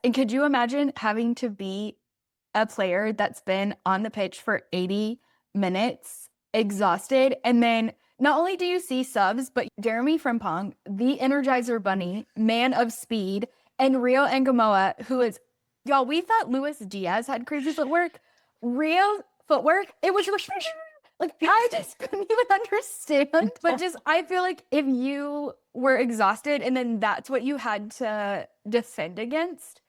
And could you imagine having to be a player that's been on the pitch for 80 minutes, exhausted, and then not only do you see subs, but Jeremie Frimpong, the Energizer Bunny, man of speed, and Rio Ngamoa, who is, y'all, we thought Luis Diaz had crazy footwork. Rio's footwork, it was like, I just couldn't even understand. But just, I feel like if you were exhausted and then that's what you had to defend against,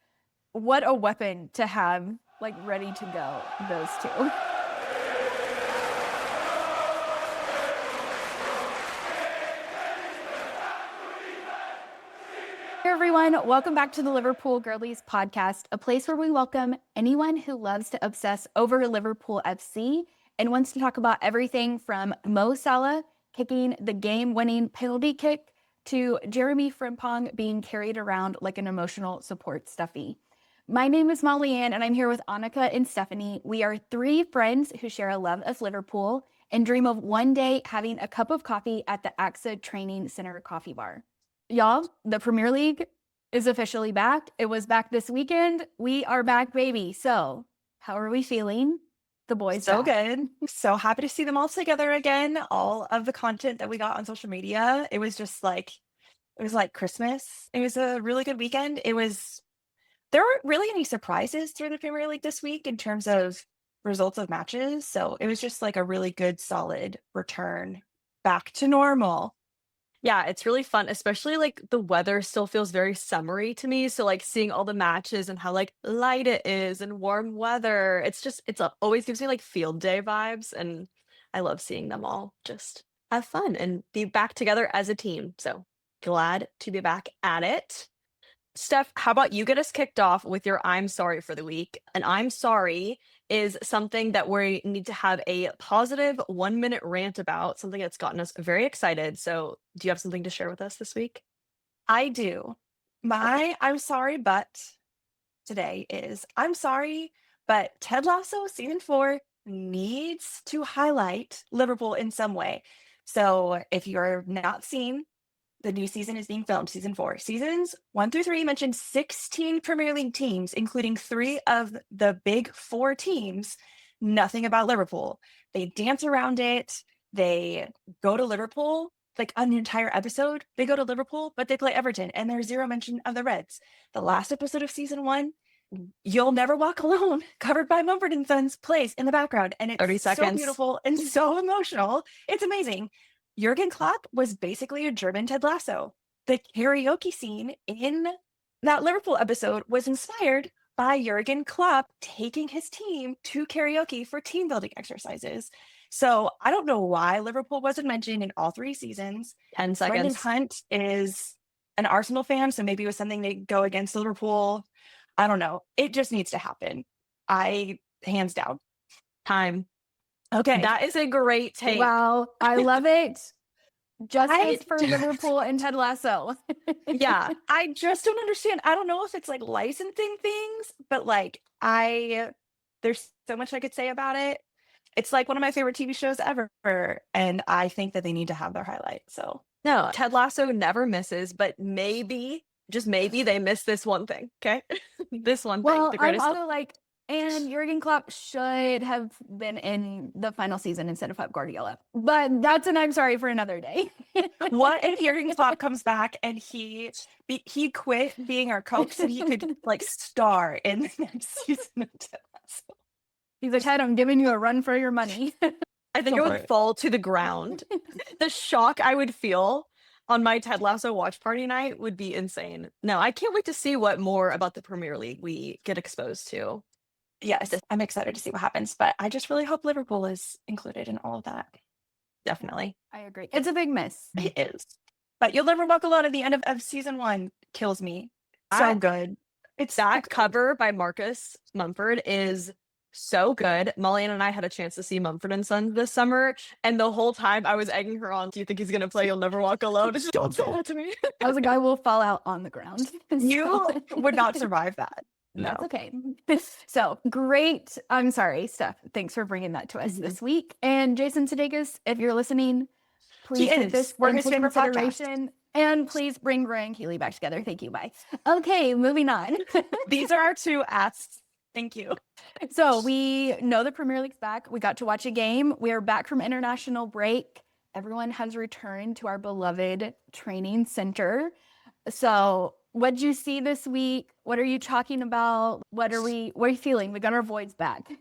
what a weapon to have, like, ready to go, those two. Hey everyone, welcome back to the Liverpool Girlies Podcast, a place where we welcome anyone who loves to obsess over Liverpool FC and wants to talk about everything from Mo Salah kicking the game-winning penalty kick to Jeremie Frimpong being carried around like an emotional support stuffy. My name is Molly Ann, and I'm here with Annika and Stephanie. We are three friends who share a love of Liverpool and dream of one day having a cup of coffee at the AXA Training Center coffee bar. Y'all, the Premier League is officially back. It was back this weekend. We are back, baby. So, how are we feeling? The boys So back. good. So happy to see them all together again. All of the content that we got on social media. It was like Christmas. It was a really good weekend. There weren't really any surprises through the Premier League this week in terms of results of matches. So it was just like a really good, solid return back to normal. Yeah, it's really fun, especially like the weather still feels very summery to me. So like seeing all the matches and how like light it is and warm weather, always gives me like field day vibes, and I love seeing them all just have fun and be back together as a team. So glad to be back at it. Steph, how about you get us kicked off with your I'm sorry for the week? And I'm sorry is something that we need to have a positive 1 minute rant about, something that's gotten us very excited. So do you have something to share with us this week? I do. I'm sorry, but today is I'm sorry, but Ted Lasso season 4 needs to highlight Liverpool in some way. So if you're not seeing, the new season is being filmed, season 4. Seasons 1 through 3 mentioned 16 Premier League teams, including 3 of the big 4 teams. Nothing about Liverpool. They dance around it. They go to Liverpool, like an entire episode. They go to Liverpool, but they play Everton, and there's zero mention of the Reds. The last episode of season 1, You'll Never Walk Alone, covered by Mumford and Sons, plays in the background, and it's 30 so seconds. beautiful and so emotional. It's amazing. Jurgen Klopp was basically a German Ted Lasso. The karaoke scene in that Liverpool episode was inspired by Jurgen Klopp taking his team to karaoke for team building exercises. So I don't know why Liverpool wasn't mentioned in all 3 seasons. 10 Brendan seconds. Hunt is an Arsenal fan, so maybe it was something to go against Liverpool. I don't know. It just needs to happen. Hands down. Time. Okay. That is a great take. Wow, I love it. Justice for Liverpool and Ted Lasso. Yeah. I just don't understand. I don't know if it's like licensing things, but like there's so much I could say about it. It's like one of my favorite TV shows ever, and I think that they need to have their highlight. So No, Ted Lasso never misses, but maybe, just maybe, they miss this one thing. Okay. This one thing. Well, The I'm greatest. also like, and Jurgen Klopp should have been in the final season instead of Pep Guardiola. But that's an I'm sorry for another day. what if Jurgen Klopp comes back and he quit being our coach so he could like star in the next season of Ted Lasso? He's like, Ted, I'm giving you a run for your money. I think I would fall to the ground. The shock I would feel on my Ted Lasso watch party night would be insane. No, I can't wait to see what more about the Premier League we get exposed to. Yes, I'm excited to see what happens, but I just really hope Liverpool is included in all of that. Definitely. I agree. It's a big miss. It is. But You'll Never Walk Alone at the end of season 1 kills me. So good. It's that cover by Marcus Mumford is so good. Molly and I had a chance to see Mumford and Sons this summer, and the whole time I was egging her on. Do you think he's gonna play You'll Never Walk Alone? Just don't say that to me. I was like, I will fall out on the ground. You would not survive that. No. That's okay. So great. I'm sorry, Steph. Thanks for bringing that to us this week. And Jason Sudeikis, if you're listening, please take this We're into his favorite consideration. And please bring Roy and Keely back together. Thank you. Bye. Okay, moving on. These are our two asks. Thank you. So we know the Premier League's back. We got to watch a game. We are back from international break. Everyone has returned to our beloved training center. So what did you see this week? What are you talking about? What are you feeling? We got our voids back.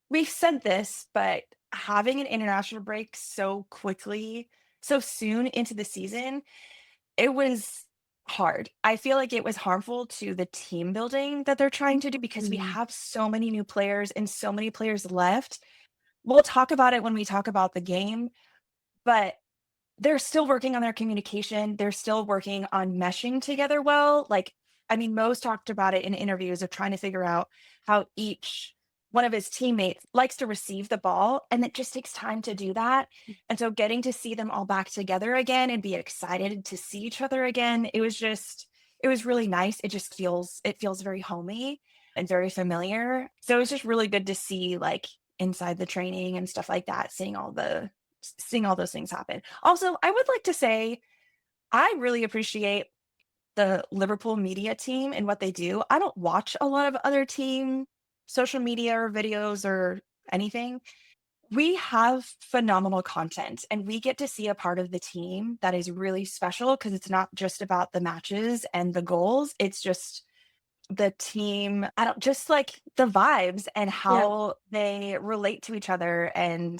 We've said this, but having an international break so quickly, so soon into the season, it was hard. I feel like it was harmful to the team building that they're trying to do because we have so many new players and so many players left. We'll talk about it when we talk about the game, but they're still working on their communication. They're still working on meshing together well. Like, I mean, Mo's talked about it in interviews of trying to figure out how each one of his teammates likes to receive the ball, and it just takes time to do that. And so getting to see them all back together again and be excited to see each other again, it was really nice. It feels very homey and very familiar. So it was just really good to see, like, inside the training and stuff like that, seeing all those things happen. Also, I would like to say I really appreciate the Liverpool media team and what they do. I don't watch a lot of other team social media or videos or anything. We have phenomenal content and we get to see a part of the team that is really special because it's not just about the matches and the goals. It's just the team, just like the vibes and how they relate to each other, and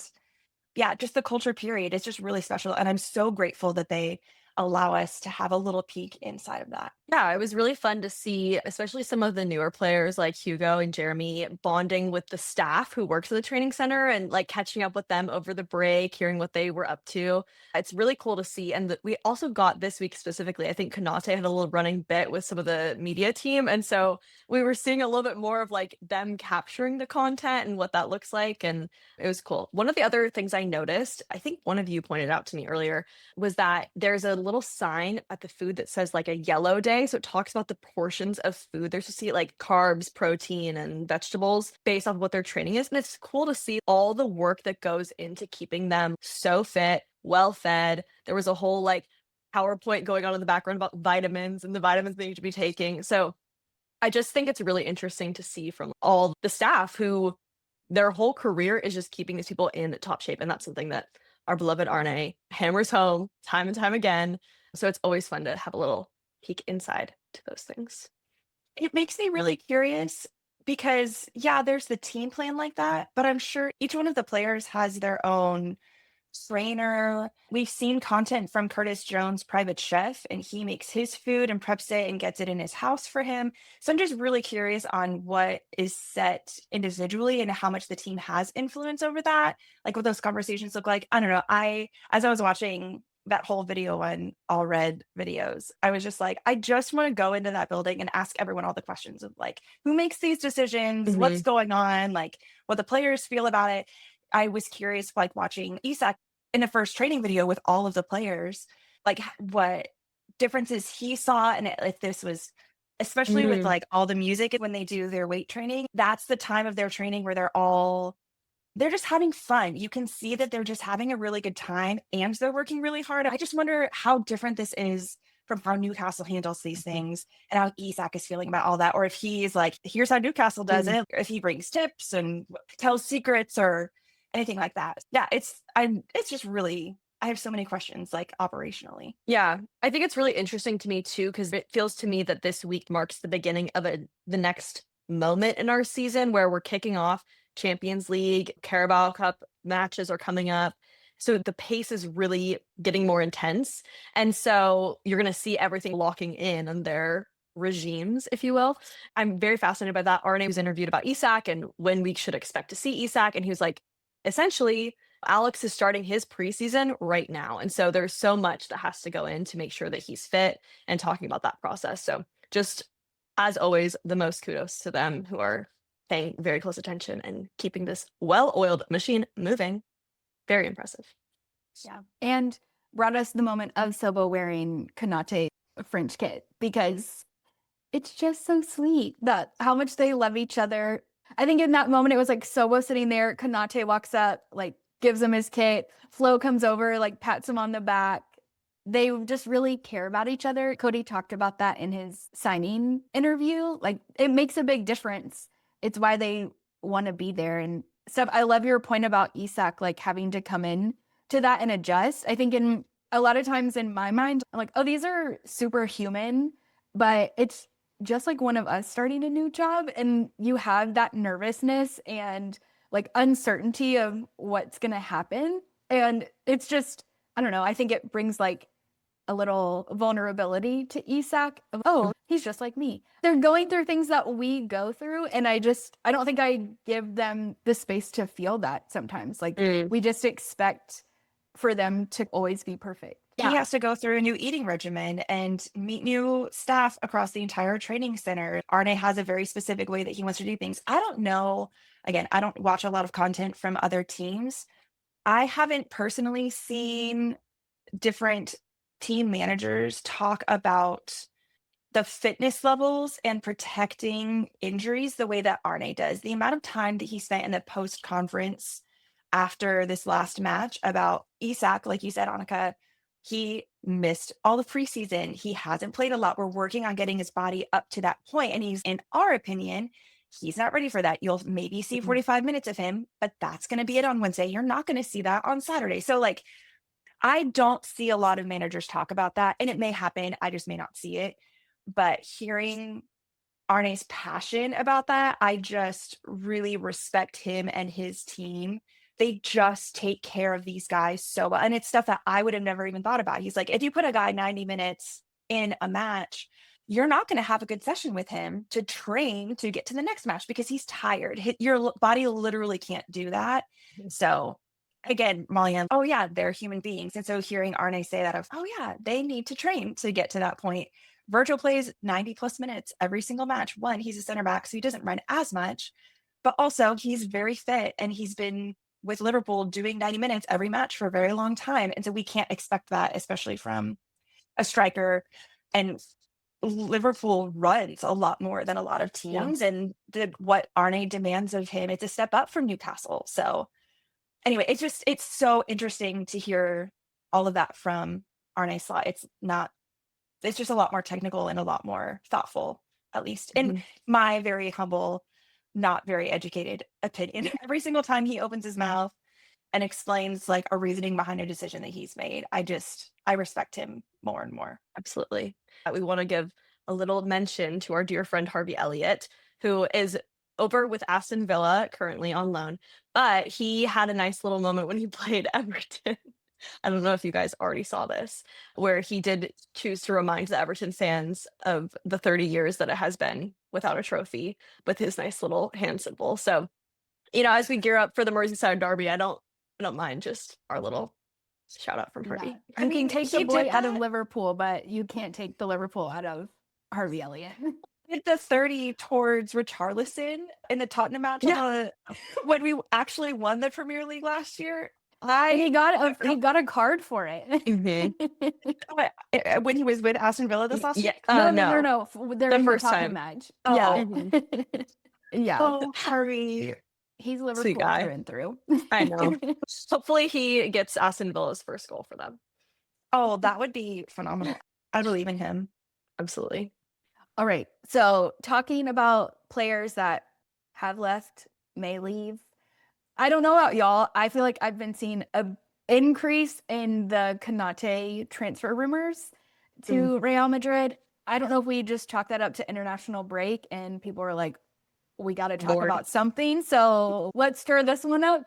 yeah, just the culture period. It's just really special. And I'm so grateful that they allow us to have a little peek inside of that. Yeah, it was really fun to see, especially some of the newer players like Hugo and Jeremie bonding with the staff who works at the training center and like catching up with them over the break, hearing what they were up to. It's really cool to see. And we also got this week specifically, I think Konate had a little running bit with some of the media team. And so we were seeing a little bit more of like them capturing the content and what that looks like. And it was cool. One of the other things I noticed, I think one of you pointed out to me earlier, was that there's a little sign at the food that says like a yellow day. So it talks about the portions of food. There's to see like carbs, protein, and vegetables based off of what their training is. And it's cool to see all the work that goes into keeping them so fit, well fed. There was a whole like PowerPoint going on in the background about vitamins and the vitamins they need to be taking. So I just think it's really interesting to see from all the staff who their whole career is just keeping these people in top shape. And that's something that our beloved Arne hammers home time and time again. So it's always fun to have a little peek inside to those things. It makes me really curious because, yeah, there's the team plan like that, but I'm sure each one of the players has their own trainer. We've seen content from Curtis Jones, private chef, and he makes his food and preps it and gets it in his house for him. So I'm just really curious on what is set individually and how much the team has influence over that. Like what those conversations look like. I don't know. As I was watching that whole video on All Red videos, I was just like, I just want to go into that building and ask everyone all the questions of like, who makes these decisions? What's going on? Like what the players feel about it. I was curious, like watching Isak in the first training video with all of the players, like what differences he saw. And if this was, especially with like all the music when they do their weight training, that's the time of their training where they're just having fun. You can see that they're just having a really good time and they're working really hard. I just wonder how different this is from how Newcastle handles these things and how Isak is feeling about all that. Or if he's like, here's how Newcastle does it. Or if he brings tips and tells secrets or anything like that. Yeah, it's just really, I have so many questions like operationally. Yeah, I think it's really interesting to me too, because it feels to me that this week marks the beginning of the next moment in our season where we're kicking off Champions League, Carabao Cup matches are coming up. So the pace is really getting more intense. And so you're going to see everything locking in on their regimes, if you will. I'm very fascinated by that. Arne was interviewed about Isak and when we should expect to see Isak. And he was like, essentially, Alex is starting his preseason right now. And so there's so much that has to go in to make sure that he's fit and talking about that process. So just as always, the most kudos to them who are paying very close attention and keeping this well-oiled machine moving. Very impressive. Yeah. And brought us the moment of Sobo wearing Konate French kit because it's just so sweet that how much they love each other. I think in that moment, it was like Sobo sitting there. Konate walks up, like gives him his kit. Flo comes over, like pats him on the back. they just really care about each other. Cody talked about that in his signing interview. Like, it makes a big difference. It's why they want to be there and stuff. I love your point about Isak, like having to come in to that and adjust. I think in a lot of times in my mind, I'm like, oh, these are superhuman, but it's just like one of us starting a new job. And you have that nervousness and like uncertainty of what's going to happen. And it's just, I don't know, I think it brings like a little vulnerability to Isak of, oh, he's just like me. They're going through things that we go through. And I don't think I give them the space to feel that sometimes. Like we just expect for them to always be perfect. He has to go through a new eating regimen and meet new staff across the entire training center. Arne has a very specific way that he wants to do things. I don't know. Again, I don't watch a lot of content from other teams. I haven't personally seen different team managers talk about the fitness levels and protecting injuries the way that Arne does. The amount of time that he spent in the post-conference after this last match about Isak, like you said, Annika, he missed all the preseason. He hasn't played a lot. We're working on getting his body up to that point. And he's, in our opinion, he's not ready for that. You'll maybe see 45 minutes of him, but that's going to be it on Wednesday. You're not going to see that on Saturday. So like, I don't see a lot of managers talk about that, and it may happen. I just may not see it. But hearing Arne's passion about that, I just really respect him and his team. They just take care of these guys so well. And it's stuff that I would have never even thought about. He's like, if you put a guy 90 minutes in a match, you're not going to have a good session with him to train to get to the next match because he's tired. Your body literally can't do that. So again, Molly, oh yeah, they're human beings. And so hearing Arne say that of, oh yeah, they need to train to get to that point. Virgil plays 90 plus minutes every single match. One, he's a center back, so he doesn't run as much, but also he's very fit and he's been with Liverpool doing 90 minutes every match for a very long time. And so we can't expect that, especially from a striker. And Liverpool runs a lot more than a lot of teams. And what Arne demands of him, it's a step up from Newcastle. So anyway, it's so interesting to hear all of that from Arne Slot. It's just a lot more technical and a lot more thoughtful, at least in my very humble, not very educated opinion. Every single time he opens his mouth and explains like a reasoning behind a decision that he's made, I respect him more and more. Absolutely. We want to give a little mention to our dear friend Harvey Elliott, who is over with Aston Villa currently on loan, but he had a nice little moment when he played Everton. I don't know if you guys already saw this, where he did choose to remind the Everton fans of the 30 years that it has been without a trophy with his nice little hand symbol. So, as we gear up for the Merseyside derby, I don't mind just our little shout out from Harvey. Yeah. You can take the boy out of Liverpool, but you can't take the Liverpool out of Harvey Elliott. Did the 30 towards Richarlison in the Tottenham match when we actually won the Premier League last year. He got a card for it. When he was with Aston Villa this last year? No. They're the first time match. Oh. Yeah. Yeah. Oh, Harvey. He's Liverpool through and through. I know. Hopefully he gets Aston Villa's first goal for them. Oh, that would be phenomenal. I believe in him. Absolutely. All right. So talking about players that have left, may leave. I don't know about y'all. I feel like I've been seeing an increase in the Konate transfer rumors to Real Madrid. I don't know if we just chalk that up to international break and people are like, we got to talk about something. So let's stir this one up.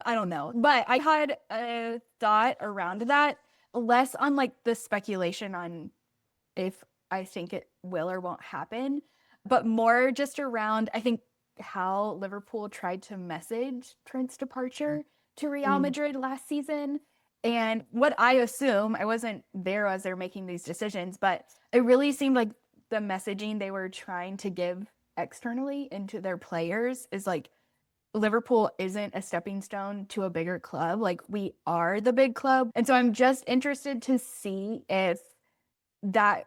I don't know. But I had a thought around that, less on like the speculation on if I think it will or won't happen, but more just around, I think, how Liverpool tried to message Trent's departure to Real Madrid last season. And what I assume, I wasn't there as they're making these decisions, but it really seemed like the messaging they were trying to give externally into their players is like, Liverpool isn't a stepping stone to a bigger club. Like, we are the big club. And so I'm just interested to see if that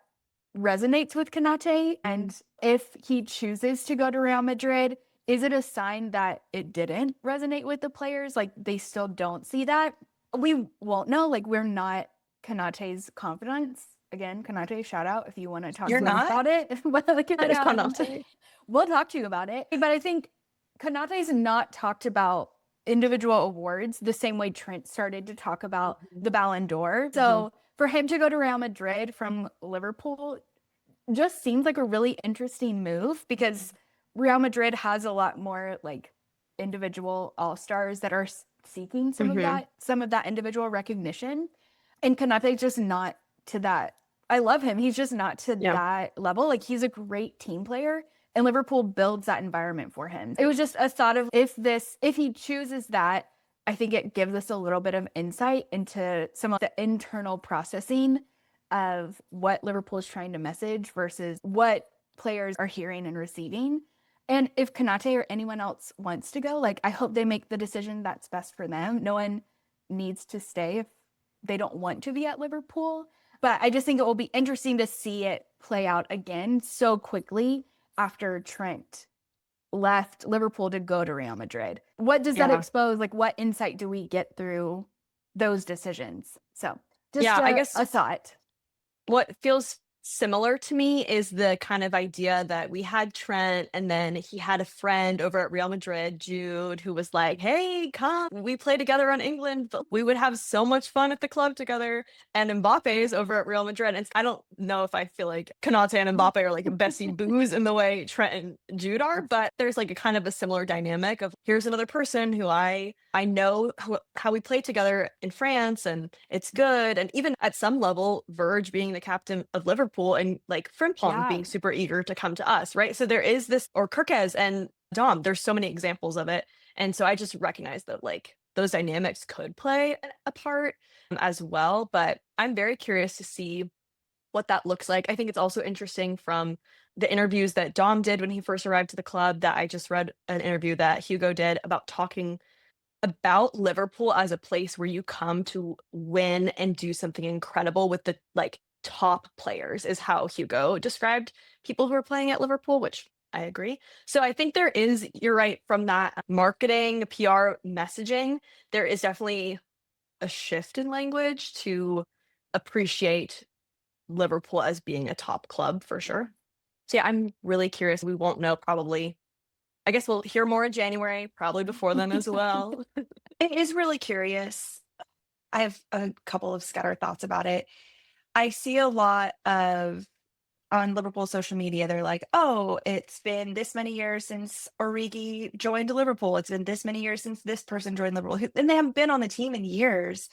resonates with Konate, and if he chooses to go to Real Madrid, is it a sign that it didn't resonate with the players? Like, they still don't see that? We won't know. Like, we're not Konate's confidence. Again, Konate, shout out if you want to talk You're to him not? about it. That is Konate. We'll talk to you about it. But I think Konate's not talked about individual awards the same way Trent started to talk about the Ballon d'Or. So for him to go to Real Madrid from Liverpool just seems like a really interesting move, because Real Madrid has a lot more like individual all-stars that are seeking some of that individual recognition. And Konate's just not to that. I love him. He's just not to that level. Like, he's a great team player, and Liverpool builds that environment for him. It was just a thought of if he chooses that, I think it gives us a little bit of insight into some of the internal processing of what Liverpool is trying to message versus what players are hearing and receiving. And if Konate or anyone else wants to go, like, I hope they make the decision that's best for them. No one needs to stay if they don't want to be at Liverpool. But I just think it will be interesting to see it play out again so quickly after Trent left Liverpool to go to Real Madrid. What does that expose? Like, what insight do we get through those decisions? So just I guess a thought. What feels similar to me is the kind of idea that we had Trent, and then he had a friend over at Real Madrid, Jude, who was like, hey, come, we play together on England, but we would have so much fun at the club together. And Mbappe's over at Real Madrid. And I don't know if I feel like Konate and Mbappe are like Bessie Boos in the way Trent and Jude are, but there's like a kind of a similar dynamic of, here's another person who I know how we play together in France, and it's good. And even at some level, Verge being the captain of Liverpool, and like Frimpong being super eager to come to us, right? So there is this, or Kirkez and Dom, there's so many examples of it. And so I just recognize that like those dynamics could play a part as well. But I'm very curious to see what that looks like. I think it's also interesting from the interviews that Dom did when he first arrived to the club, that I just read an interview that Hugo did about talking about Liverpool as a place where you come to win and do something incredible with the like top players, is how Hugo described people who are playing at Liverpool, which I agree. So I think there is, you're right, from that marketing, PR messaging, there is definitely a shift in language to appreciate Liverpool as being a top club for sure. So yeah, I'm really curious. We won't know probably. I guess we'll hear more in January, probably before then as well. It is really curious. I have a couple of scattered thoughts about it. I see a lot of on Liverpool social media, they're like, oh, it's been this many years since Origi joined Liverpool. It's been this many years since this person joined Liverpool. And they haven't been on the team in years.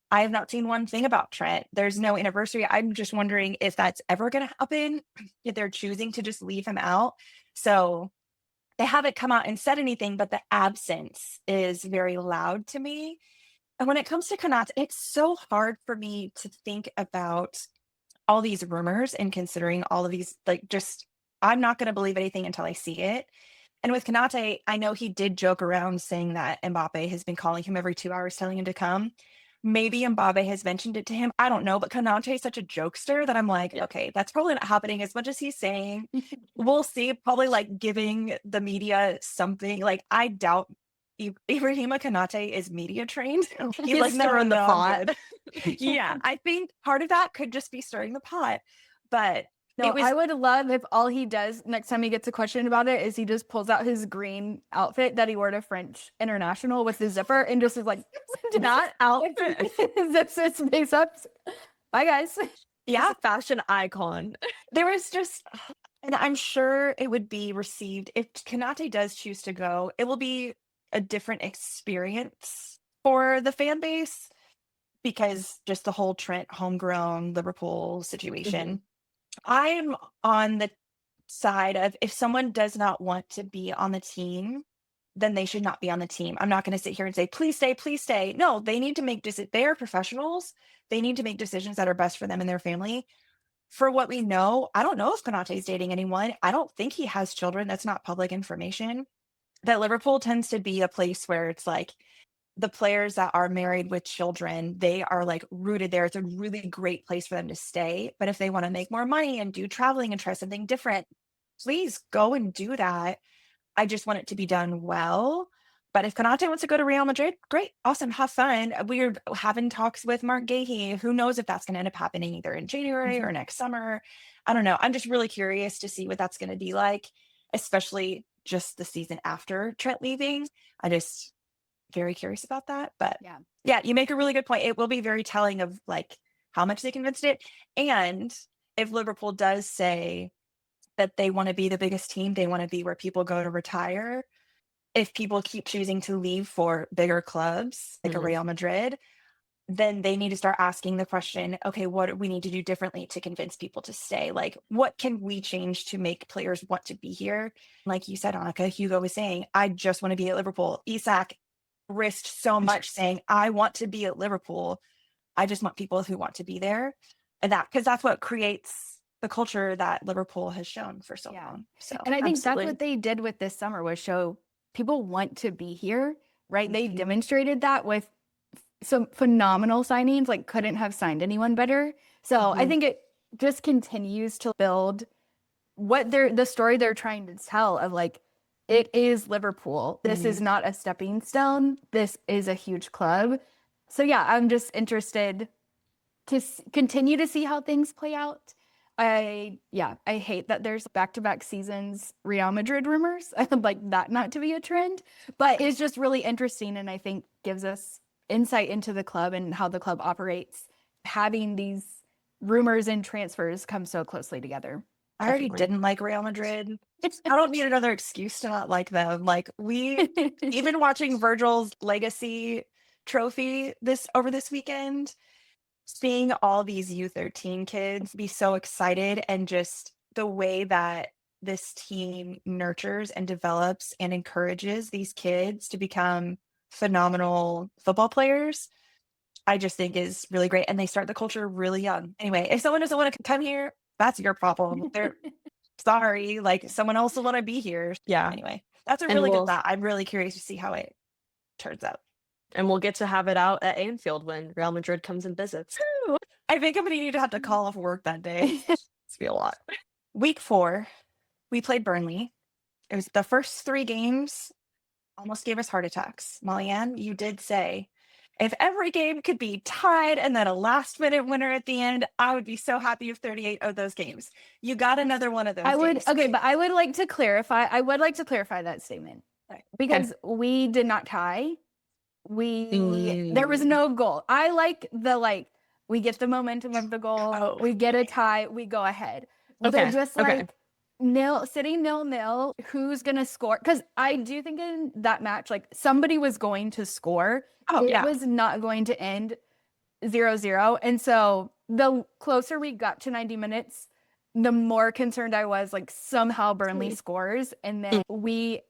I have not seen one thing about Trent. There's no anniversary. I'm just wondering if that's ever going to happen, if they're choosing to just leave him out. So they haven't come out and said anything, but the absence is very loud to me. And when it comes to Konate, it's so hard for me to think about all these rumors and considering all of these, like, just, I'm not going to believe anything until I see it. And with Konate, I know he did joke around saying that Mbappe has been calling him every 2 hours, telling him to come. Maybe Mbappe has mentioned it to him. I don't know, but Konate is such a jokester that I'm like, okay, that's probably not happening as much as he's saying. We'll see. Probably like giving the media something. Like, I doubt Ibrahima Konate is media trained. He's like stirring the pot. Yeah, I think part of that could just be stirring the pot. But no, I would love if all he does next time he gets a question about it is he just pulls out his green outfit that he wore to French International with the zipper and just is like, that outfit zips his face up. Bye, guys. Yeah, a fashion icon. There was just, and I'm sure it would be received if Konate does choose to go. It will be a different experience for the fan base because just the whole Trent homegrown Liverpool situation. I'm on the side of, if someone does not want to be on the team, then they should not be on the team. I'm not going to sit here and say, please stay, please stay. No, they need to make they are professionals. They need to make decisions that are best for them and their family. For what we know, I don't know if Konate is dating anyone. I don't think he has children. That's not public information. That Liverpool tends to be a place where it's like, the players that are married with children, they are like rooted there. It's a really great place for them to stay. But if they want to make more money and do traveling and try something different, please go and do that. I just want it to be done well. But if Konate wants to go to Real Madrid, great, awesome, have fun. We're having talks with Mark Gahey. Who knows if that's going to end up happening either in January or next summer. I don't know. I'm just really curious to see what that's going to be like, especially just the season after Trent leaving. I just very curious about that. But yeah, you make a really good point. It will be very telling of like how much they convinced it. And if Liverpool does say that they want to be the biggest team, they want to be where people go to retire. If people keep choosing to leave for bigger clubs like a Real Madrid, then they need to start asking the question, okay, what do we need to do differently to convince people to stay? Like, what can we change to make players want to be here? Like you said, Annika, Hugo was saying, I just want to be at Liverpool. Isak risked so much saying, I want to be at Liverpool. I just want people who want to be there. And because that's what creates the culture that Liverpool has shown for so long. So, and I think that's what they did with this summer, was show people want to be here, right? They demonstrated that with some phenomenal signings, like couldn't have signed anyone better. So I think it just continues to build what the story they're trying to tell of like, it is Liverpool. This is not a stepping stone. This is a huge club. So yeah, I'm just interested to continue to see how things play out. I hate that there's back-to-back seasons Real Madrid rumors. I would like that not to be a trend, but it's just really interesting, and I think gives us insight into the club and how the club operates, having these rumors and transfers come so closely together. I already didn't like Real Madrid. I don't need another excuse to not like them. Like even watching Virgil's legacy trophy over this weekend, seeing all these U13 kids be so excited, and just the way that this team nurtures and develops and encourages these kids to become phenomenal football players, I just think is really great. And they start the culture really young. Anyway, if someone doesn't want to come here, that's your problem. They're sorry, like someone else will want to be here. Yeah. Anyway, that's a really good thought. I'm really curious to see how it turns out. And we'll get to have it out at Anfield when Real Madrid comes and visits. I think I'm going to need to have to call off work that day. It's be a lot. Week 4, we played Burnley. It was the first 3 games almost gave us heart attacks. Molly-Ann, you did say, if every game could be tied and then a last-minute winner at the end, I would be so happy with 38 of those games. You got another one of those games. Okay, but I would like to clarify that statement. Right. Because we did not tie. There was no goal. I like we get the momentum of the goal, we get a tie, we go ahead. They're just like sitting 0-0, who's gonna score? Because I do think in that match, like somebody was going to score. It was not going to end 0-0. And so the closer we got to 90 minutes, the more concerned I was, like somehow Burnley scores, and then we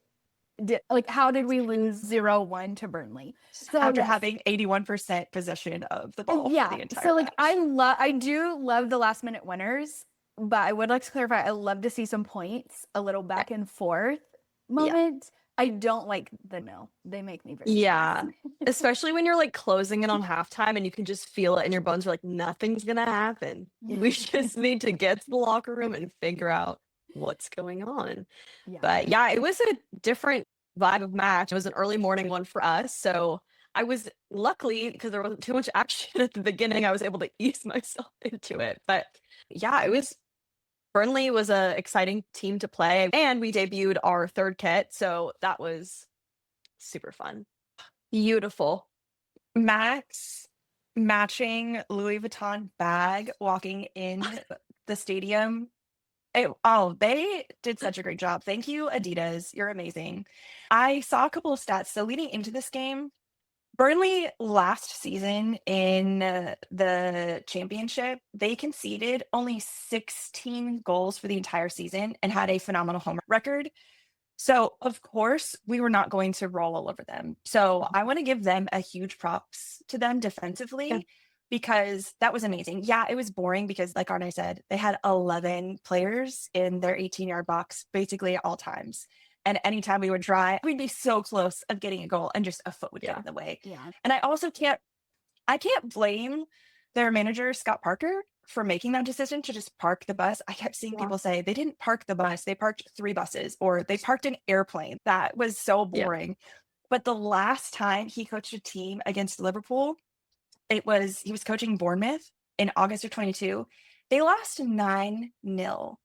how did we lose 0-1 to Burnley? So after having 81% possession of the ball, the entire match. I do love the last minute winners, but I would like to clarify, I love to see some points, a little back and forth moment. I don't like the nil. They make me very nervous. Especially when you're like closing in on halftime and you can just feel it in your bones. You're like, nothing's gonna happen. We just need to get to the locker room and figure out what's going on. But yeah, it was a different vibe of match. It was an early morning one for us, so I was luckily, because there wasn't too much action at the beginning, I was able to ease myself into it. But yeah, Burnley was a exciting team to play, and we debuted our 3rd kit, so that was super fun. Beautiful. Max matching Louis Vuitton bag walking in the stadium. They did such a great job. Thank you, Adidas. You're amazing. I saw a couple of stats. So leading into this game, Burnley last season in the championship, they conceded only 16 goals for the entire season and had a phenomenal home record. So, of course, we were not going to roll all over them. So I want to give them a huge props to them defensively. Because that was amazing. Yeah, it was boring because, like Arne said, they had 11 players in their 18-yard box basically at all times. And anytime we would try, we'd be so close of getting a goal and just a foot would get in the way. And I also can't blame their manager, Scott Parker, for making that decision to just park the bus. I kept seeing people say they didn't park the bus, they parked 3 buses, or they parked an airplane. That was so boring. But the last time he coached a team against Liverpool, he was coaching Bournemouth in August of 22. They lost 9-0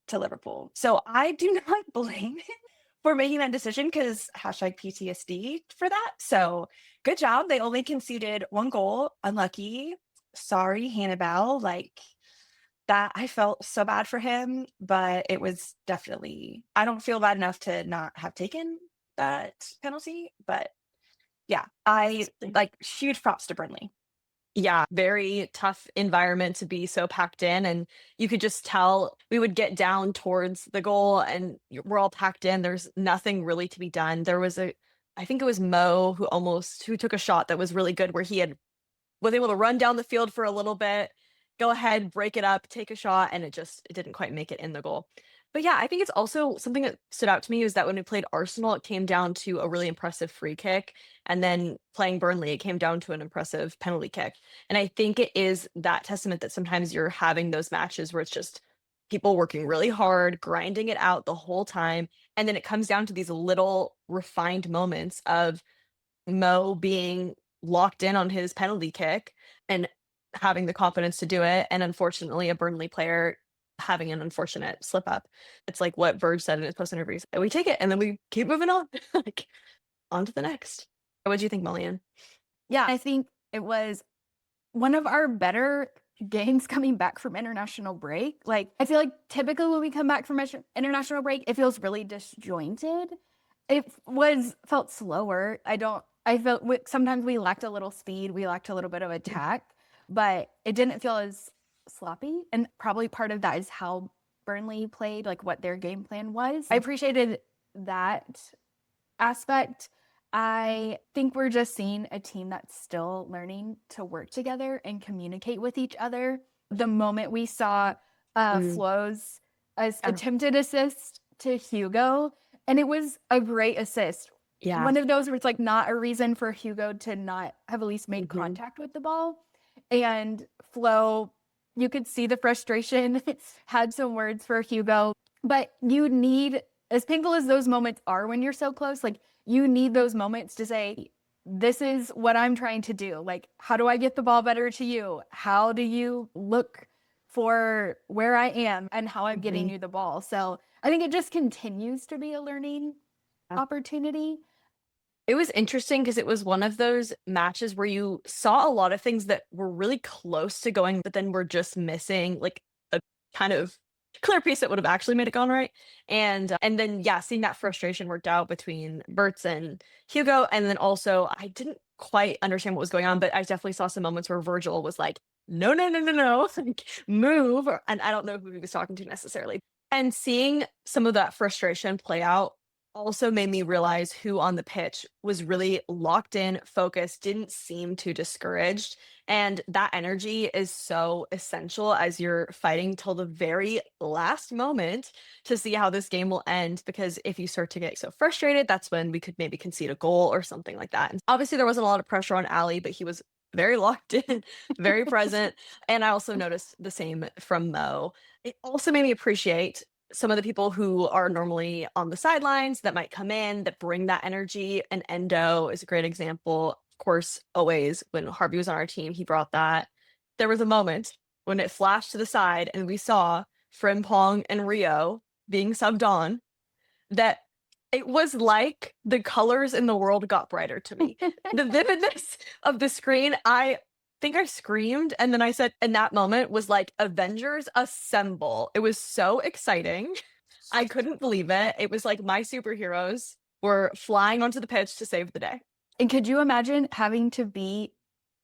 to Liverpool. So I do not blame him for making that decision because #PTSD for that. So good job. They only conceded 1 goal. Unlucky. Sorry, Hannibal. Like that, I felt so bad for him, but it was definitely, I don't feel bad enough to not have taken that penalty. But yeah, I like huge props to Burnley. Yeah, very tough environment to be so packed in, and you could just tell we would get down towards the goal and we're all packed in. There's nothing really to be done. There was I think it was Mo who took a shot that was really good where was able to run down the field for a little bit, go ahead, break it up, take a shot, and it didn't quite make it in the goal. But yeah, I think it's also something that stood out to me is that when we played Arsenal, it came down to a really impressive free kick. And then playing Burnley, it came down to an impressive penalty kick. And I think it is that testament that sometimes you're having those matches where it's just people working really hard, grinding it out the whole time. And then it comes down to these little refined moments of Mo being locked in on his penalty kick and having the confidence to do it. And unfortunately, a Burnley player having an unfortunate slip up. It's like what Verge said in his post interviews. We take it and then we keep moving on. Like on to the next. What do you think, Mullion? Yeah, I think it was one of our better games coming back from international break. Like, I feel like typically when we come back from international break, it feels really disjointed. It felt slower. I felt sometimes we lacked a little speed, we lacked a little bit of attack, but it didn't feel as sloppy. And probably part of that is how Burnley played, like what their game plan was. I appreciated that aspect. I think we're just seeing a team that's still learning to work together and communicate with each other. The moment we saw Flo's attempted assist to Hugo, and it was a great assist. Yeah. One of those where it's like not a reason for Hugo to not have at least made contact with the ball. And Flo, you could see the frustration, had some words for Hugo, but you need, as painful as those moments are when you're so close, like you need those moments to say, this is what I'm trying to do. Like, how do I get the ball better to you? How do you look for where I am and how I'm getting you the ball? So I think it just continues to be a learning opportunity. It was interesting because it was one of those matches where you saw a lot of things that were really close to going, but then were just missing like a kind of clear piece that would have actually made it gone right. And then yeah, seeing that frustration worked out between Bertz and Hugo. And then also I didn't quite understand what was going on, but I definitely saw some moments where Virgil was like, no, like, move. And I don't know who he was talking to necessarily. And seeing some of that frustration play out also made me realize who on the pitch was really locked in, focused, didn't seem too discouraged. And that energy is so essential as you're fighting till the very last moment to see how this game will end. Because if you start to get so frustrated, that's when we could maybe concede a goal or something like that. And obviously, there wasn't a lot of pressure on Ali, but he was very locked in, very present. And I also noticed the same from Mo. It also made me appreciate some of the people who are normally on the sidelines that might come in that bring that energy. And Endo is a great example. Of course, always when Harvey was on our team, he brought that. There was a moment when it flashed to the side and we saw Frimpong and Rio being subbed on that it was like the colors in the world got brighter to me. The vividness of the screen, I think I screamed, and then I said in that moment was like Avengers assemble. It was so exciting. I couldn't believe it. It was like my superheroes were flying onto the pitch to save the day. And could you imagine having to be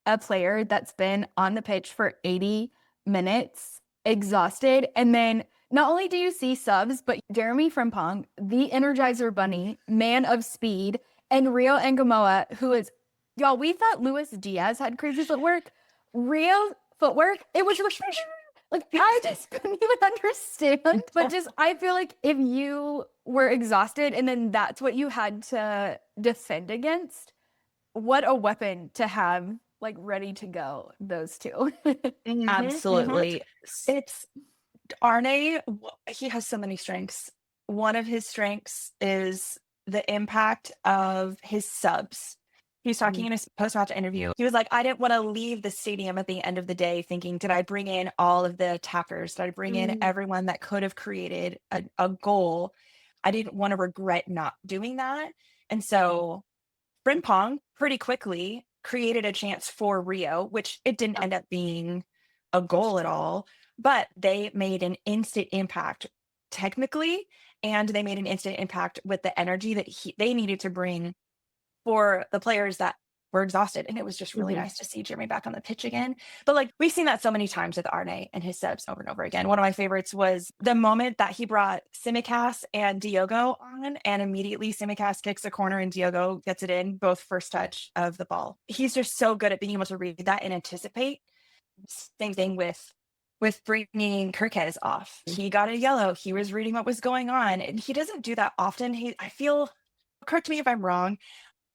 a player that's been on the pitch for 80 minutes, exhausted, and then not only do you see subs, but Jeremie Frimpong, the Energizer Bunny, man of speed, and Rio Ngamoa, who is, y'all, we thought Luis Diaz had crazy footwork. Rio's footwork, it was like, I just couldn't even understand. But just, I feel like if you were exhausted and then that's what you had to defend against, what a weapon to have, like, ready to go, those two. Absolutely. It's Arne, he has so many strengths. One of his strengths is the impact of his subs. He was talking in a post-match interview. He was like, I didn't want to leave the stadium at the end of the day thinking, did I bring in all of the attackers? Did I bring in everyone that could have created a goal? I didn't want to regret not doing that. And so Frimpong pretty quickly created a chance for Rio, which it didn't end up being a goal at all, but they made an instant impact technically, and they made an instant impact with the energy that they needed to bring for the players that were exhausted. And it was just really nice to see Jeremie back on the pitch again. But like, we've seen that so many times with Arne and his subs over and over again. One of my favorites was the moment that he brought Simicast and Diogo on, and immediately Simicast kicks a corner and Diogo gets it in, both first touch of the ball. He's just so good at being able to read that and anticipate. Same thing with bringing Kirkes off. He got a yellow. He was reading what was going on, and he doesn't do that often. I feel, correct me if I'm wrong,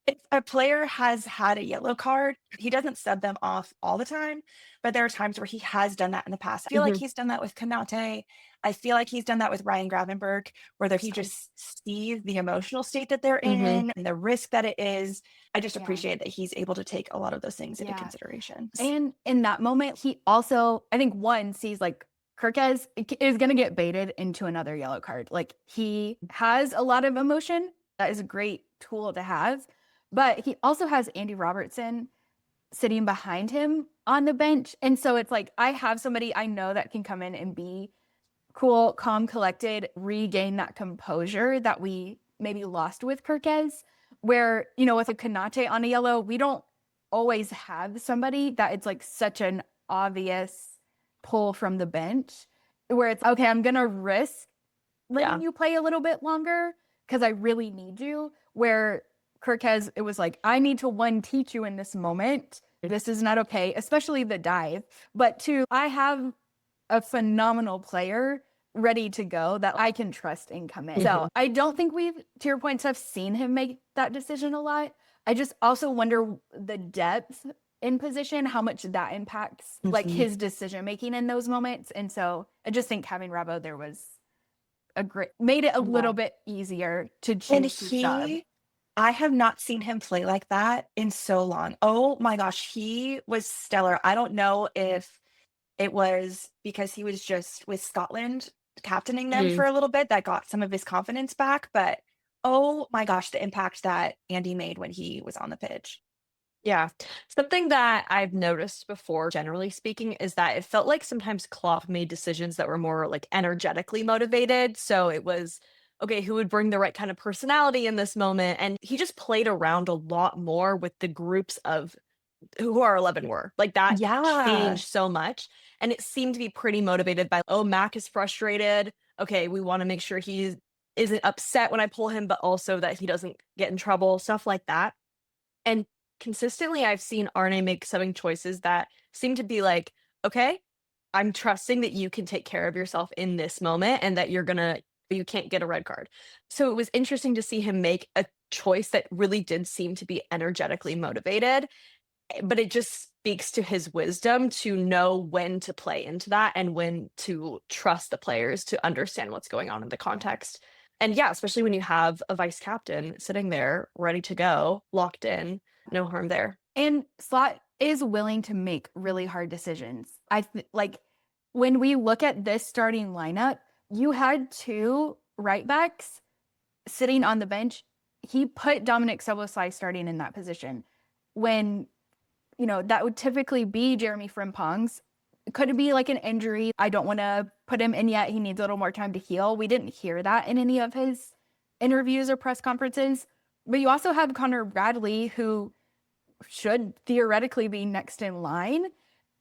if a player has had a yellow card, he doesn't sub them off all the time, but there are times where he has done that in the past. I feel like he's done that with Konate. I feel like he's done that with Ryan Gravenberg, where he just sees the emotional state that they're in and the risk that it is. I just appreciate that he's able to take a lot of those things into consideration. And in that moment, he also, I think, sees like Kirkes is going to get baited into another yellow card. Like, he has a lot of emotion. That is a great tool to have. But he also has Andy Robertson sitting behind him on the bench. And so it's like, I have somebody I know that can come in and be cool, calm, collected, regain that composure that we maybe lost with Kirkes, where, with a Konate on a yellow, we don't always have somebody that it's like such an obvious pull from the bench, where it's, okay, I'm going to risk letting you play a little bit longer because I really need you, where Kirkes, it was like, I need to teach you in this moment. This is not okay, especially the dive. But two, I have a phenomenal player ready to go that I can trust and come in. So I don't think we've, to your point, have seen him make that decision a lot. I just also wonder the depth in position, how much that impacts like his decision making in those moments. And so I just think having Rabo there was made it a little bit easier to choose to sub. I have not seen him play like that in so long. Oh my gosh, he was stellar. I don't know if it was because he was just with Scotland captaining them for a little bit that got some of his confidence back, but oh my gosh, the impact that Andy made when he was on the pitch. Yeah. Something that I've noticed before, generally speaking, is that it felt like sometimes Klopp made decisions that were more like energetically motivated. So it was, okay, who would bring the right kind of personality in this moment? And he just played around a lot more with the groups of who our 11 were. Like, that changed so much. And it seemed to be pretty motivated by, oh, Mac is frustrated. Okay, we want to make sure he isn't upset when I pull him, but also that he doesn't get in trouble, stuff like that. And consistently, I've seen Arne make subbing choices that seem to be like, okay, I'm trusting that you can take care of yourself in this moment and that you can't get a red card. So it was interesting to see him make a choice that really did seem to be energetically motivated, but it just speaks to his wisdom to know when to play into that and when to trust the players to understand what's going on in the context. And yeah, especially when you have a vice captain sitting there ready to go, locked in, no harm there. And Slot is willing to make really hard decisions. Like, when we look at this starting lineup, you had two right backs sitting on the bench. He put Dominic Szoboszlai starting in that position when, that would typically be Jeremie Frimpong's. Could it be like an injury? I don't want to put him in yet. He needs a little more time to heal. We didn't hear that in any of his interviews or press conferences. But you also have Connor Bradley, who should theoretically be next in line.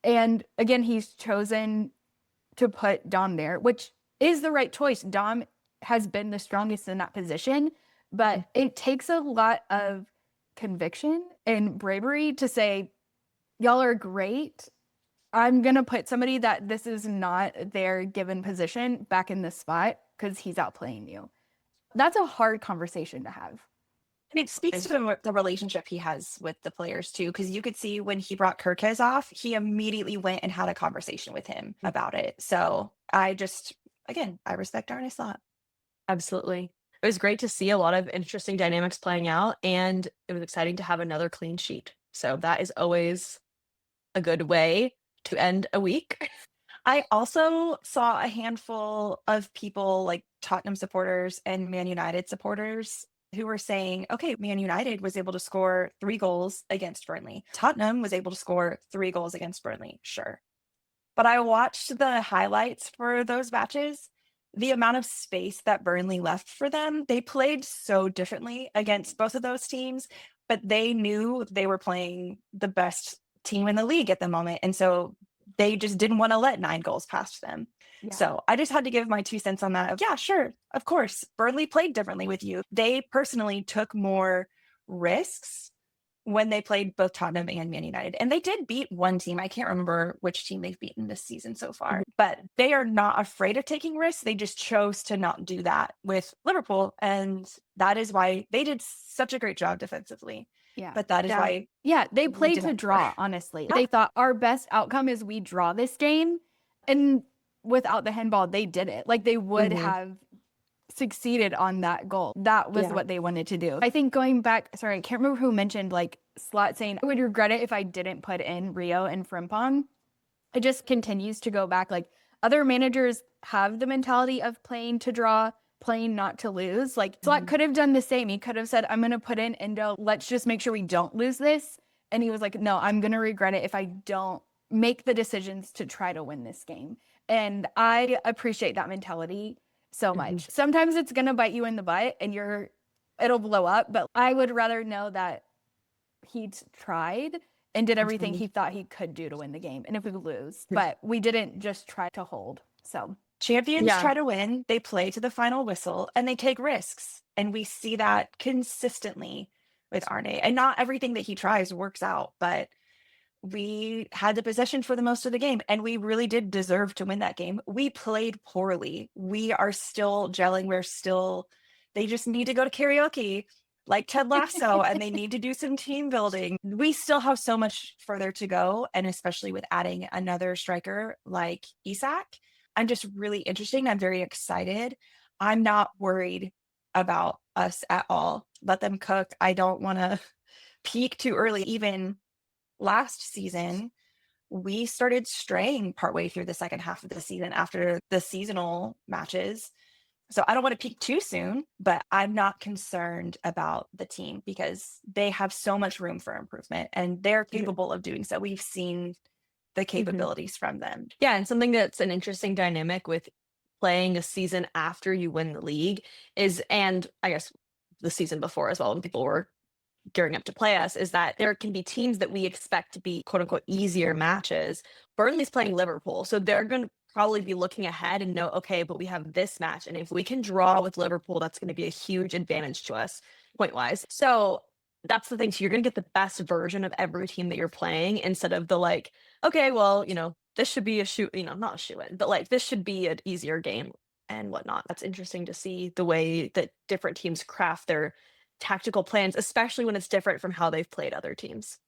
And again, he's chosen to put Dom there, which is the right choice. Dom has been the strongest in that position, but it takes a lot of conviction and bravery to say, y'all are great. I'm going to put somebody that this is not their given position back in this spot because he's outplaying you. That's a hard conversation to have. And it speaks to the relationship he has with the players too, because you could see when he brought Kirkes off, he immediately went and had a conversation with him about it. So I respect Arne Slot. Absolutely. It was great to see a lot of interesting dynamics playing out, and it was exciting to have another clean sheet. So that is always a good way to end a week. I also saw a handful of people like Tottenham supporters and Man United supporters who were saying, okay, Man United was able to score 3 goals against Burnley. Tottenham was able to score 3 goals against Burnley. Sure. But I watched the highlights for those matches. The amount of space that Burnley left for them, they played so differently against both of those teams, but they knew they were playing the best team in the league at the moment. And so they just didn't want to let 9 goals past them. Yeah. So I just had to give my 2 cents on that. Yeah, sure. Of course. Burnley played differently with you. They personally took more risks when they played both Tottenham and Man United. And they did beat one team. I can't remember which team they've beaten this season so far, but they are not afraid of taking risks. They just chose to not do that with Liverpool. And that is why they did such a great job defensively. Yeah. But that is why. Yeah, they we played did to not draw, score. honestly. Yeah. They thought our best outcome is we draw this game. And without the handball, they did it. Like they would have succeeded on that goal. That was what they wanted to do. I think going back, sorry, I can't remember who mentioned like Slot saying, I would regret it if I didn't put in Rio and Frimpong. It just continues to go back. Like other managers have the mentality of playing to draw, playing not to lose. Like Slot could have done the same. He could have said, I'm going to put in Endo. Let's just make sure we don't lose this. And he was like, no, I'm going to regret it if I don't make the decisions to try to win this game. And I appreciate that mentality so much. Sometimes it's going to bite you in the butt and it'll blow up. But I would rather know that he tried and did everything he thought he could do to win the game. And if we lose, but we didn't just try to hold. So Champions try to win, they play to the final whistle, and they take risks. And we see that consistently with Arne. And not everything that he tries works out, but we had the possession for the most of the game, and we really did deserve to win that game. We played poorly. We are still gelling. They just need to go to karaoke like Ted Lasso, and they need to do some team building. We still have so much further to go, and especially with adding another striker like Isak. I'm just really interested. I'm very excited. I'm not worried about us at all. Let them cook. I don't want to peak too early. Even last season, we started straying partway through the second half of the season after the seasonal matches. So I don't want to peak too soon, but I'm not concerned about the team because they have so much room for improvement and they're capable of doing so. We've seen the capabilities from them. Yeah, and something that's an interesting dynamic with playing a season after you win the league is, and I guess the season before as well, when people were gearing up to play us, is that there can be teams that we expect to be quote unquote easier matches. Burnley's playing Liverpool, so they're going to probably be looking ahead and know, okay, but we have this match, and if we can draw with Liverpool, that's going to be a huge advantage to us point wise. So that's the thing. So you're going to get the best version of every team that you're playing instead of the like, okay, well, this should be a shoe, not a shoe in, but like this should be an easier game and whatnot. That's interesting to see the way that different teams craft their tactical plans, especially when it's different from how they've played other teams.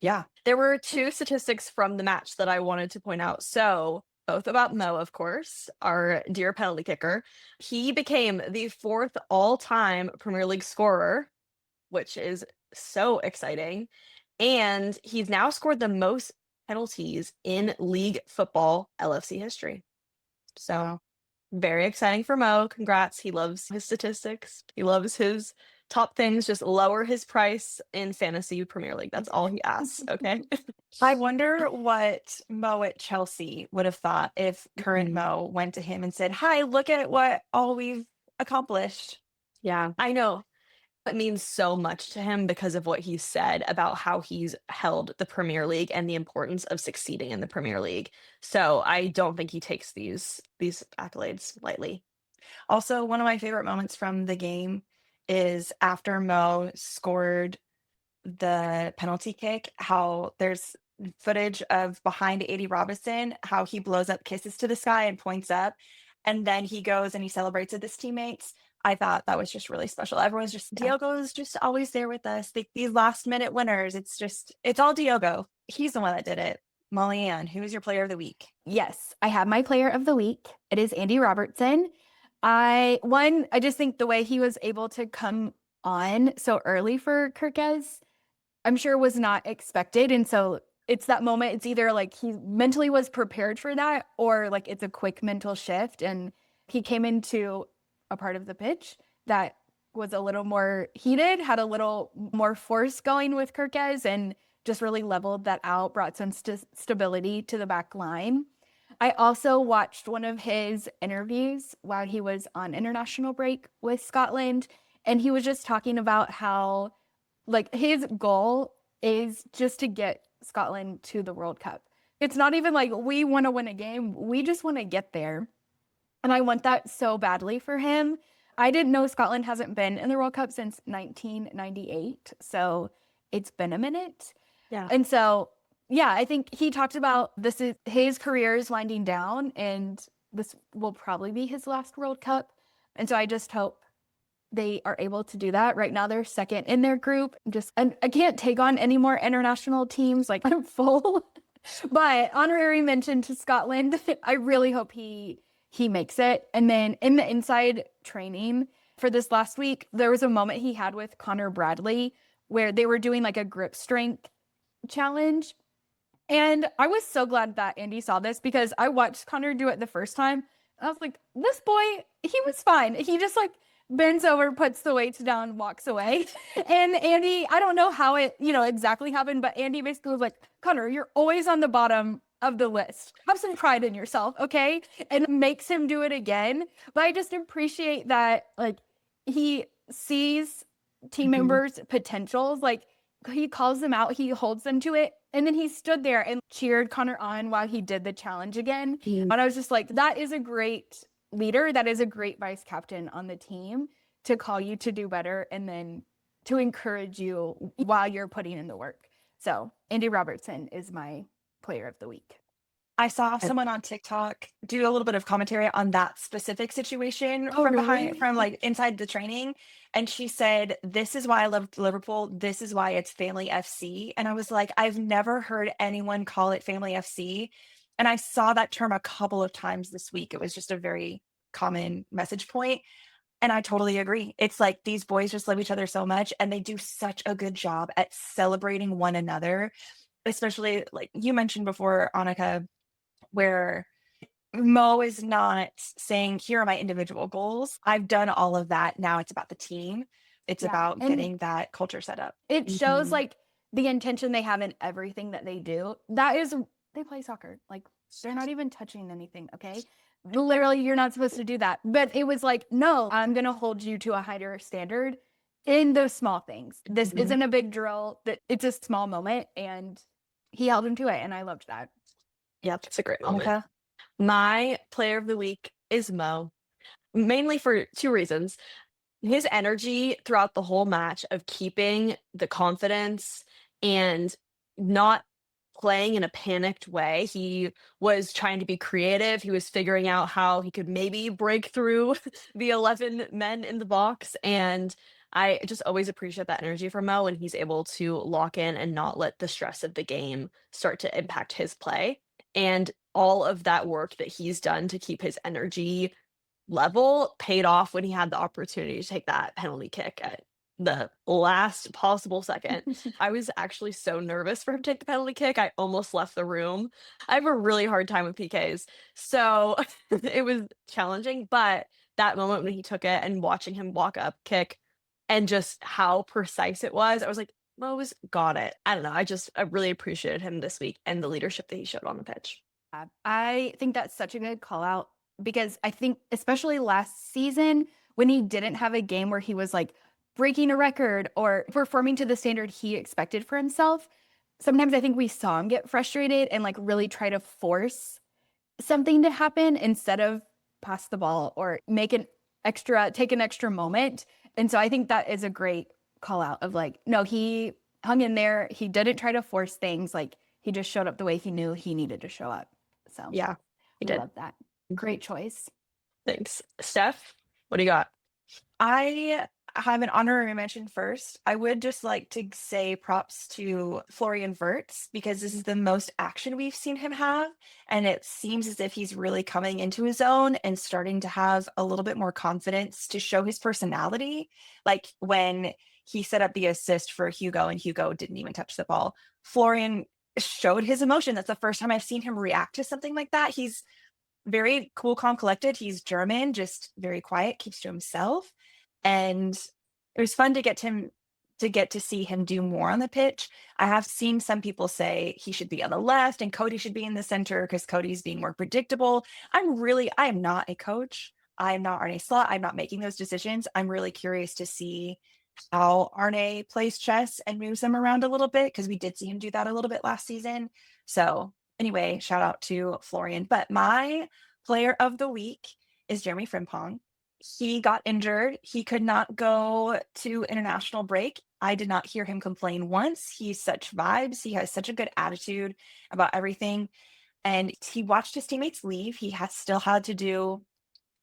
Yeah. There were 2 statistics from the match that I wanted to point out. So both about Mo, of course, our dear penalty kicker. He became the 4th all-time Premier League scorer, which is so exciting. And he's now scored the most penalties in league football LFC history. So very exciting for Mo. Congrats. He loves his statistics. He loves his top things. Just lower his price in fantasy Premier League. That's all he asks. Okay. I wonder what Mo at Chelsea would have thought if current Mo went to him and said, hi, look at what all we've accomplished. Yeah, I know. It means so much to him because of what he said about how he's held the Premier League and the importance of succeeding in the Premier League. So I don't think he takes these accolades lightly. Also, one of my favorite moments from the game is after Mo scored the penalty kick, how there's footage of behind Andy Robertson, how he blows up kisses to the sky and points up. And then he goes and he celebrates with his teammates. I thought that was just really special. Everyone's just, Diogo's just always there with us. These last minute winners, it's all Diogo. He's the one that did it. Molly Ann, who is your player of the week? Yes, I have my player of the week. It is Andy Robertson. I just think the way he was able to come on so early for Kirkes, I'm sure was not expected. And so it's that moment. It's either like he mentally was prepared for that or like it's a quick mental shift. And he came into a part of the pitch that was a little more heated, had a little more force going with Kirkes and just really leveled that out, brought some stability to the back line. I also watched one of his interviews while he was on international break with Scotland, and he was just talking about how like his goal is just to get Scotland to the World Cup. It's not even like we want to win a game, we just want to get there. And I want that so badly for him. I didn't know Scotland hasn't been in the World Cup since 1998, so it's been a minute. Yeah. And so, yeah, I think he talked about this is his career is winding down and this will probably be his last World Cup. And so I just hope they are able to do that. Right now they're second in their group. And I can't take on any more international teams. Like I'm full. But honorary mention to Scotland. I really hope he makes it. And then in the inside training for this last week, there was a moment he had with Connor Bradley where they were doing like a grip strength challenge. And I was so glad that Andy saw this because I watched Connor do it the first time. And I was like, this boy, he was fine. He just like bends over, puts the weights down, walks away. And Andy, I don't know how it, exactly happened, but Andy basically was like, Connor, you're always on the bottom of the list. Have some pride in yourself, okay? And makes him do it again. But I just appreciate that, like, he sees team members' potentials. Like, he calls them out, he holds them to it. And then he stood there and cheered Connor on while he did the challenge again. And I was just like, that is a great leader. That is a great vice captain on the team to call you to do better and then to encourage you while you're putting in the work. So Andy Robertson is my player of the week. I saw someone on TikTok do a little bit of commentary on that specific situation really? from like inside the training. And she said, this is why I love Liverpool. This is why it's family FC. And I was like, I've never heard anyone call it family FC. And I saw that term a couple of times this week. It was just a very common message point. And I totally agree. It's like these boys just love each other so much and they do such a good job at celebrating one another, especially like you mentioned before, Annika, where Mo is not saying, here are my individual goals. I've done all of that. Now it's about the team. It's about getting that culture set up. It shows like the intention they have in everything that they do. That is, they play soccer. Like they're not even touching anything. Okay. Literally, you're not supposed to do that. But it was like, no, I'm going to hold you to a higher standard in those small things. This isn't a big drill. That it's a small moment. And he held him to it. And I loved that. Yep, it's a great moment. Annika? My player of the week is Mo, mainly for two reasons. His energy throughout the whole match of keeping the confidence and not playing in a panicked way. He was trying to be creative. He was figuring out how he could maybe break through the 11 men in the box. And I just always appreciate that energy from Mo when he's able to lock in and not let the stress of the game start to impact his play. And all of that work that he's done to keep his energy level paid off when he had the opportunity to take that penalty kick at the last possible second. I was actually so nervous for him to take the penalty kick. I almost left the room. I have a really hard time with PKs. So it was challenging, but that moment when he took it and watching him walk up, kick, and just how precise it was, I was like, Mo's got it. I don't know. I really appreciated him this week and the leadership that he showed on the pitch. I think that's such a good call out because I think especially last season when he didn't have a game where he was like breaking a record or performing to the standard he expected for himself, sometimes I think we saw him get frustrated and like really try to force something to happen instead of pass the ball or take an extra moment. And so I think that is a great call out of like, no, he hung in there. He didn't try to force things. Like he just showed up the way he knew he needed to show up. So yeah, he did. Love that. Great choice. Thanks. Steph, what do you got? I have an honorary mention first. I would just like to say props to Florian Wirtz because this is the most action we've seen him have. And it seems as if he's really coming into his own and starting to have a little bit more confidence to show his personality. Like when he set up the assist for Hugo and Hugo didn't even touch the ball, Florian showed his emotion. That's the first time I've seen him react to something like that. He's very cool, calm, collected. He's German, just very quiet, keeps to himself. And it was fun to get to see him do more on the pitch. I have seen some people say he should be on the left and Cody should be in the center because Cody's being more predictable. I am not a coach. I am not Arne Slot. I'm not making those decisions. I'm really curious to see how Arne plays chess and moves them around a little bit because we did see him do that a little bit last season. So anyway, shout out to Florian. But my player of the week is Jeremie Frimpong. He got injured. He could not go to international break. I did not hear him complain once. He's such vibes. He has such a good attitude about everything. And he watched his teammates leave. He has still had to do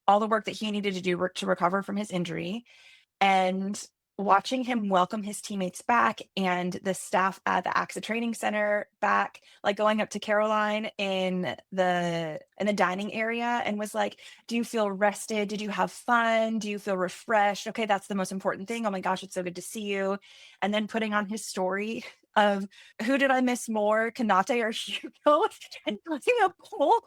all the work that he needed to do to recover from his injury. And watching him welcome his teammates back and the staff at the AXA training center back, like going up to Caroline in the dining area and was like, do you feel rested? Did you have fun? Do you feel refreshed? Okay, that's the most important thing. Oh my gosh, it's so good to see you. And then putting on his story of who did I miss more, Kanate or Hugo? And putting a poll.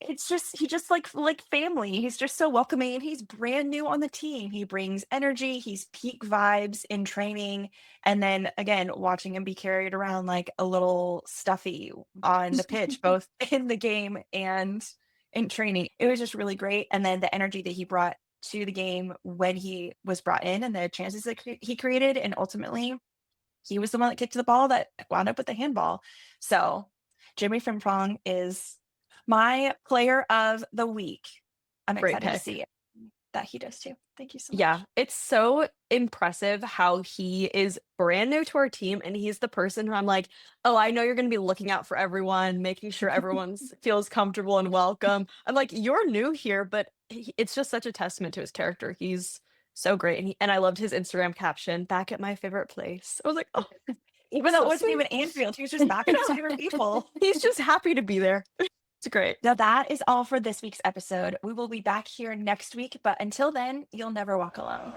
He just like family. He's just so welcoming. He's brand new on the team. He brings energy. He's peak vibes in training. And then again, watching him be carried around like a little stuffy on the pitch, both in the game and in training. It was just really great. And then the energy that he brought to the game when he was brought in and the chances that he created. And ultimately, he was the one that kicked the ball that wound up with the handball. So Jeremie Frimpong is my player of the week. I'm Great excited to pick. see it. That he does too. Thank you so much. Yeah, it's so impressive how he is brand new to our team and he's the person who I'm like, oh, I know you're going to be looking out for everyone, making sure everyone feels comfortable and welcome. I'm like, you're new here, but it's just such a testament to his character. He's so great. And I loved his Instagram caption, back at my favorite place. I was like, oh, Even though so it wasn't sweet. even Anfield, he was just back at his favorite people. He's just happy to be there. It's great. Now that is all for this week's episode. We will be back here next week, but until then, you'll never walk alone.